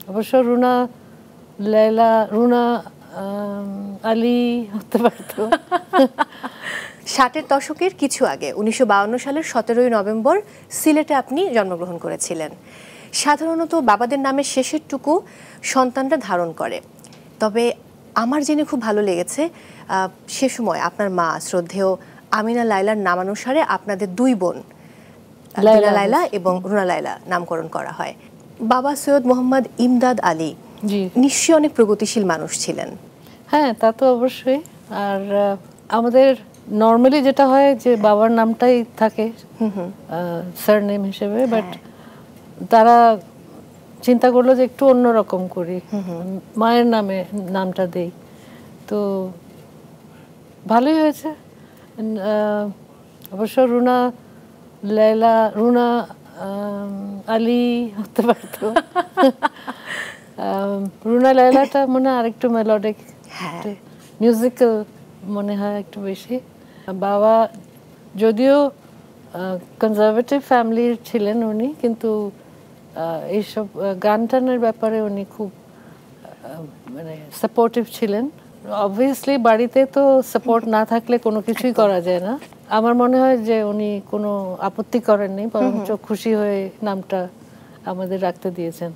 অবশ্য রুনা, লায়লা, রুনা, আলী হতে পারতো। 60-এর দশকের কিছু আগে 1952 সালের 17ই নভেম্বর সিলেটে আপনি জন্মগ্রহণ করেছিলেন। সাধারণত বাবাদের নামের শেষের টুকু সন্তানরা ধারণ করে, তবে আমার জেনে খুব ভালো লেগেছে সে সময় আপনার মা শ্রদ্ধেয় আমিনা লায়লার নামানুসারে আপনাদের দুই বোন লায়লা এবং রুনা লায়লা নামকরণ করা হয়। বাবা সৈয়দ মোহাম্মদ ইমদাদ আলী নিশ্চয়ই অনেক প্রগতিশীল মানুষ ছিলেন। হ্যাঁ, তা তো অবশ্যই। আর আমাদের নর্মালি যেটা হয় যে বাবার নামটাই থাকে সারনেম হিসেবে, বাট তারা চিন্তা করলো যে একটু অন্যরকম করি, মায়ের নামে নামটা দেই। তো ভালোই হয়েছে। অবশ্য রুনা, লায়লা, রুনা, আলী হতে পারতো। রুনা লায়লাটা মনে হয় আরেকটু মেলোডিক, মিউজিক্যাল মনে হয় একটু বেশি। বাবা যদিও কনজারভেটিভ ফ্যামিলির ছিলেন উনি, কিন্তু এইসব গান টানের ব্যাপারে উনি খুব মানে সাপোর্টিভ ছিলেন। অবভিয়াসলি বাড়িতে তো সাপোর্ট না থাকলে কোনো কিছুই করা যায় না। আমার মনে হয় যে উনি কোনো আপত্তি করেননি, বরঞ্চ খুশি হয়ে নামটা আমাদের রাখতে দিয়েছেন।